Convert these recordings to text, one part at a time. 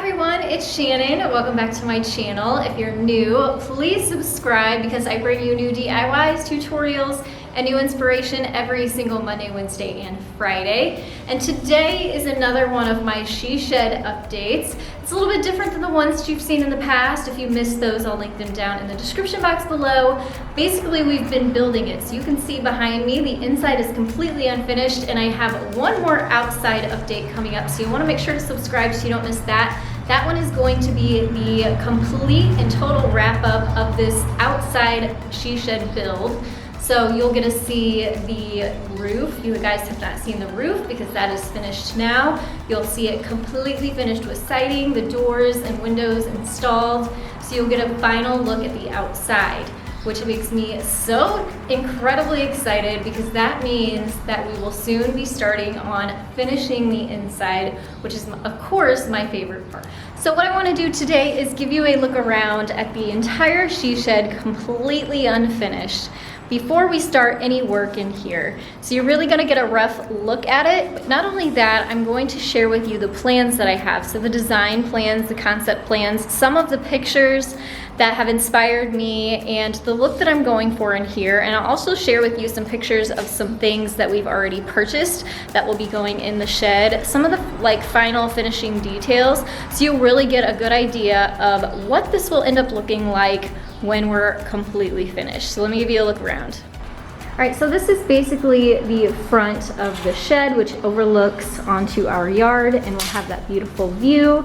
everyone, it's Shannon. Welcome back to my channel. If you're new, please subscribe because I bring you new DIYs, tutorials, and new inspiration every single Monday, Wednesday, and Friday. And today is another one of my she shed updates. It's a little bit different than the ones you've seen in the past. If you missed those, I'll link them down in the description box below. Basically, we've been building it. So you can see behind me, the inside is completely unfinished, and I have one more outside update coming up. So you wanna make sure to subscribe so you don't miss that. That one is going to be the complete and total wrap up of this outside she shed build. So you'll get to see the roof. You guys have not seen the roof because that is finished now. You'll see it completely finished with siding, the doors and windows installed. So you'll get a final look at the outside, which makes me so incredibly excited because that means that we will soon be starting on finishing the inside, which is of course my favorite part. So what I want to do today is give you a look around at the entire she shed completely unfinished before we start any work in here. So you're really gonna get a rough look at it, but not only that, I'm going to share with you the plans that I have. So the design plans, the concept plans, some of the pictures that have inspired me, and the look that I'm going for in here. And I'll also share with you some pictures of some things that we've already purchased that will be going in the shed, some of the final finishing details, so you'll really get a good idea of what this will end up looking like when we're completely finished. So let me give you a look around. All right, so this is basically the front of the shed, which overlooks onto our yard, and we'll have that beautiful view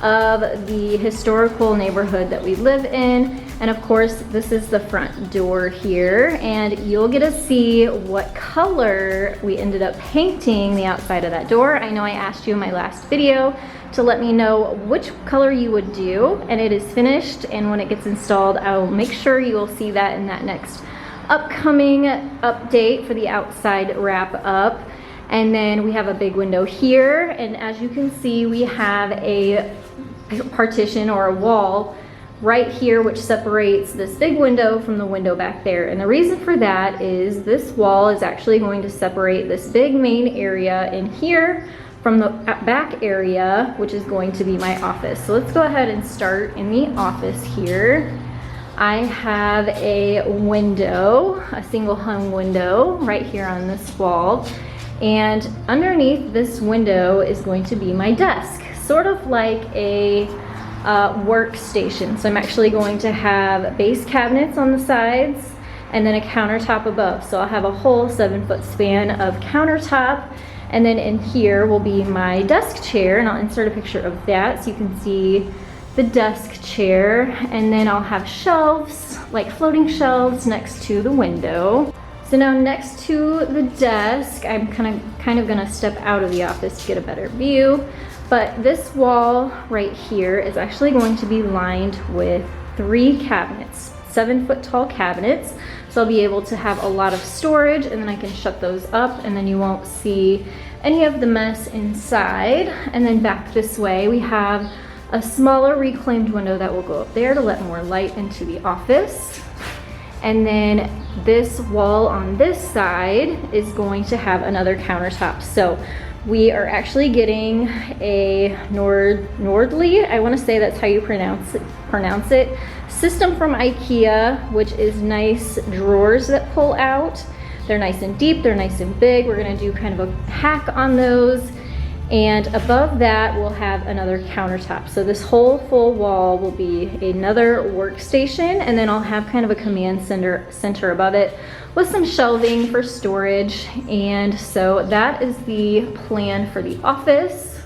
of the historical neighborhood that we live in. And of course, this is the front door here, and you'll get to see what color we ended up painting the outside of that door. I know I asked you in my last video to let me know which color you would do, and it is finished, and when it gets installed, I'll make sure you will see that in that next upcoming update for the outside wrap up. And then we have a big window here, and as you can see, we have a partition or a wall right here which separates this big window from the window back there. And the reason for that is this wall is actually going to separate this big main area in here from the back area, which is going to be my office. So let's go ahead and start in the office here. I have a window, a single hung window right here on this wall. And underneath this window is going to be my desk, sort of like a workstation. So I'm actually going to have base cabinets on the sides and then a countertop above. So I'll have a whole 7-foot span of countertop. And then in here will be my desk chair, and I'll insert a picture of that so you can see the desk chair. And then I'll have shelves, like floating shelves next to the window. So now next to the desk, I'm kind of gonna step out of the office to get a better view. But this wall right here is actually going to be lined with 3 cabinets, 7-foot tall cabinets. So I'll be able to have a lot of storage, and then I can shut those up, and then you won't see any of the mess inside. And then back this way, we have a smaller reclaimed window that will go up there to let more light into the office. And then this wall on this side is going to have another countertop. So we are actually getting a Nordly, I want to say that's how you pronounce it, system from IKEA, which is nice drawers that pull out. They're nice and deep, they're nice and big. We're going to do kind of a hack on those. And above that, we'll have another countertop. So this whole full wall will be another workstation, and then I'll have kind of a command center above it with some shelving for storage. And so that is the plan for the office.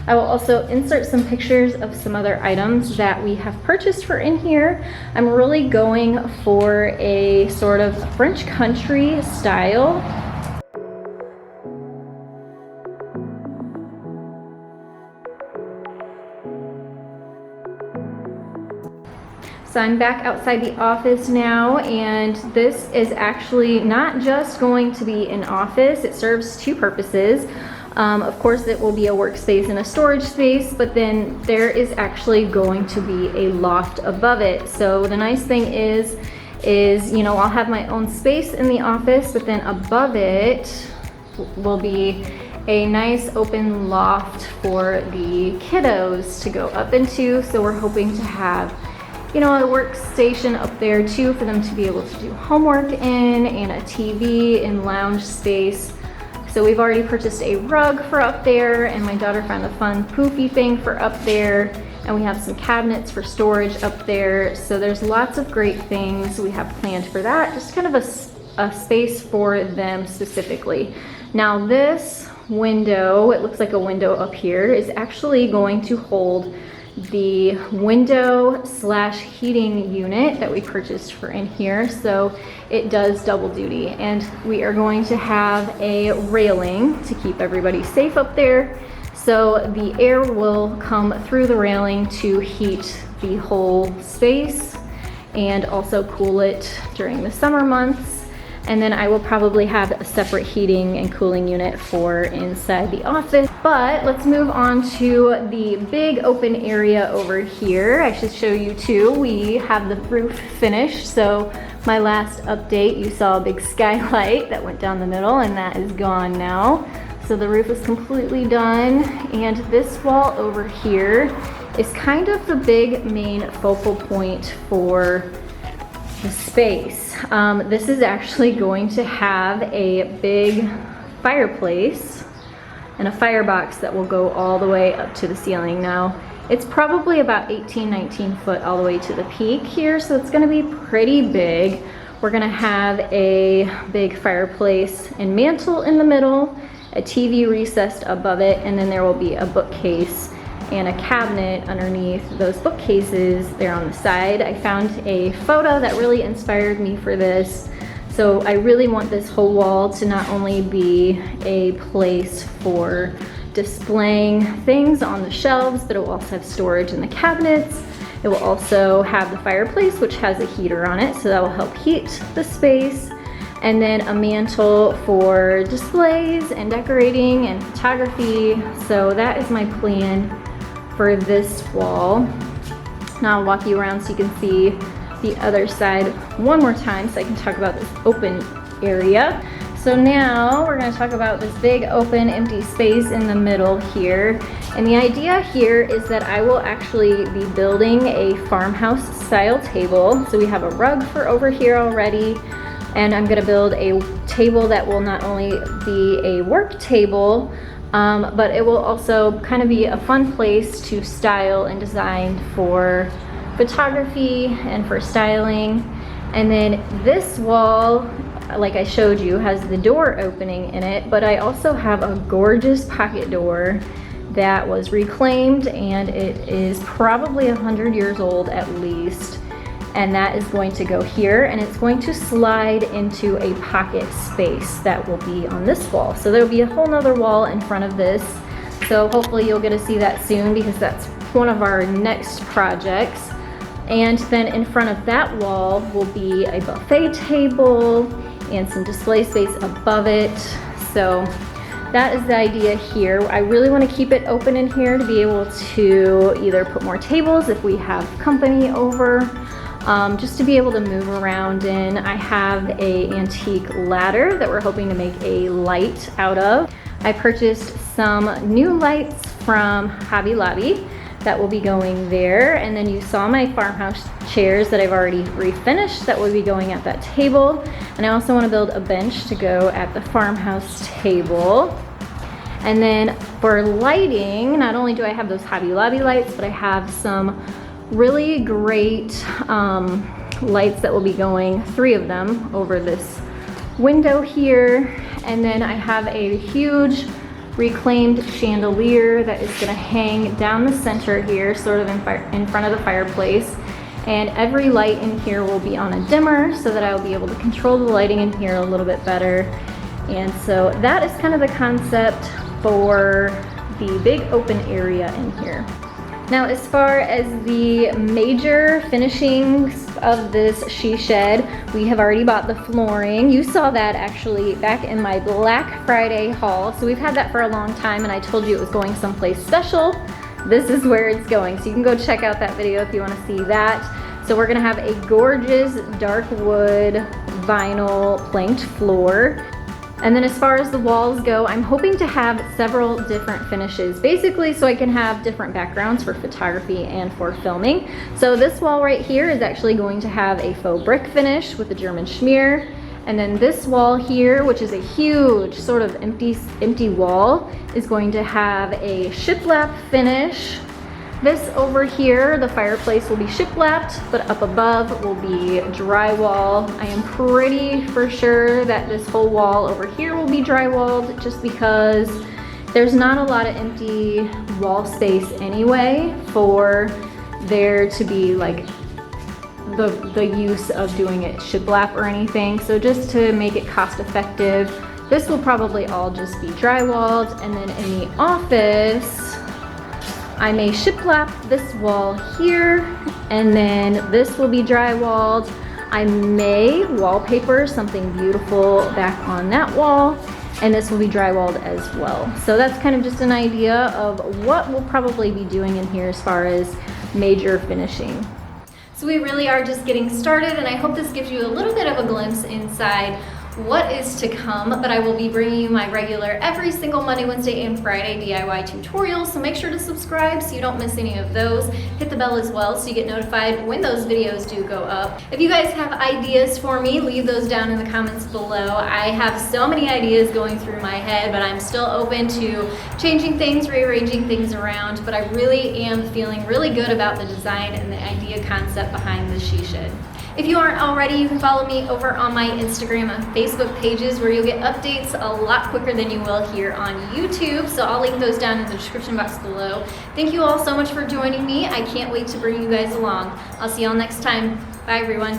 I will also insert some pictures of some other items that we have purchased for in here. I'm really going for a sort of French country style. So I'm back outside the office now, and this is actually not just going to be an office. It serves 2 purposes. Of course, it will be a workspace and a storage space, but then there is actually going to be a loft above it. So the nice thing is, you know, I'll have my own space in the office, but then above it, will be a nice open loft for the kiddos to go up into. So we're hoping to have, you know, a workstation up there too for them to be able to do homework in, and a TV and lounge space. So we've already purchased a rug for up there, and my daughter found a fun poofy thing for up there. And we have some cabinets for storage up there. So there's lots of great things we have planned for that. Just kind of a space for them specifically. Now this window, it looks like a window up here, is actually going to hold the window slash heating unit that we purchased for in here. So it does double duty, and we are going to have a railing to keep everybody safe up there. So the air will come through the railing to heat the whole space and also cool it during the summer months. And then I will probably have a separate heating and cooling unit for inside the office. But let's move on to the big open area over here. I should show you too. We have the roof finished. So my last update, you saw a big skylight that went down the middle, and that is gone now. So the roof is completely done. And this wall over here is kind of the big main focal point for the space. This is actually going to have a big fireplace and a firebox that will go all the way up to the ceiling. Now, it's probably about 18, 19 foot all the way to the peak here, so it's gonna be pretty big. We're gonna have a big fireplace and mantle in the middle, a TV recessed above it, and then there will be a bookcase and a cabinet underneath those bookcases there on the side. I found a photo that really inspired me for this. So I really want this whole wall to not only be a place for displaying things on the shelves, but it will also have storage in the cabinets. It will also have the fireplace, which has a heater on it, so that will help heat the space. And then a mantle for displays and decorating and photography. So that is my plan for this wall. Now I'll walk you around so you can see the other side one more time so I can talk about this open area. So now we're going to talk about this big open empty space in the middle here. And the idea here is that I will actually be building a farmhouse style table. So we have a rug for over here already, and I'm going to build a table that will not only be a work table, but it will also kind of be a fun place to style and design for photography and for styling. And then this wall, like I showed you, has the door opening in it, but I also have a gorgeous pocket door that was reclaimed, and it is probably 100 years old at least. And that is going to go here, and it's going to slide into a pocket space that will be on this wall. So there'll be a whole nother wall in front of this. So hopefully you'll get to see that soon, because that's one of our next projects. And then in front of that wall will be a buffet table and some display space above it. So that is the idea here. I really want to keep it open in here to be able to either put more tables if we have company over, just to be able to move around in. I have an antique ladder that we're hoping to make a light out of. I purchased some new lights from Hobby Lobby that will be going there. And then you saw my farmhouse chairs that I've already refinished that will be going at that table. And I also want to build a bench to go at the farmhouse table. And then for lighting, not only do I have those Hobby Lobby lights, but I have some really great lights that will be going, 3 of them, over this window here. And then I have a huge reclaimed chandelier that is going to hang down the center here, sort of in front of the fireplace. And every light in here will be on a dimmer so that I will be able to control the lighting in here a little bit better. And so that is kind of the concept for the big open area in here. Now, as far as the major finishings of this she shed, we have already bought the flooring. You saw that actually back in my Black Friday haul. So we've had that for a long time, and I told you it was going someplace special. This is where it's going. So you can go check out that video if you want to see that. So we're gonna have a gorgeous dark wood vinyl planked floor. And then as far as the walls go, I'm hoping to have several different finishes, basically so I can have different backgrounds for photography and for filming. So this wall right here is actually going to have a faux brick finish with a German schmear. And then this wall here, which is a huge sort of empty wall, is going to have a shiplap finish. This over here, the fireplace will be shiplapped, but up above will be drywall. I am pretty for sure that this whole wall over here will be drywalled just because there's not a lot of empty wall space anyway for there to be like the use of doing it shiplap or anything. So just to make it cost effective, this will probably all just be drywalled. And then in the office, I may shiplap this wall here, and then this will be drywalled. I may wallpaper something beautiful back on that wall, and this will be drywalled as well. So that's kind of just an idea of what we'll probably be doing in here as far as major finishing. So we really are just getting started, and I hope this gives you a little bit of a glimpse inside what is to come, but I will be bringing you my regular every single Monday, Wednesday, and Friday DIY tutorials, so make sure to subscribe so you don't miss any of those. Hit the bell as well so you get notified when those videos do go up. If you guys have ideas for me, leave those down in the comments below. I have so many ideas going through my head, but I'm still open to changing things, rearranging things around, but I really am feeling really good about the design and the idea concept behind the she shed. If you aren't already, you can follow me over on my Instagram and Facebook pages where you'll get updates a lot quicker than you will here on YouTube. So I'll link those down in the description box below. Thank you all so much for joining me. I can't wait to bring you guys along. I'll see y'all next time. Bye everyone.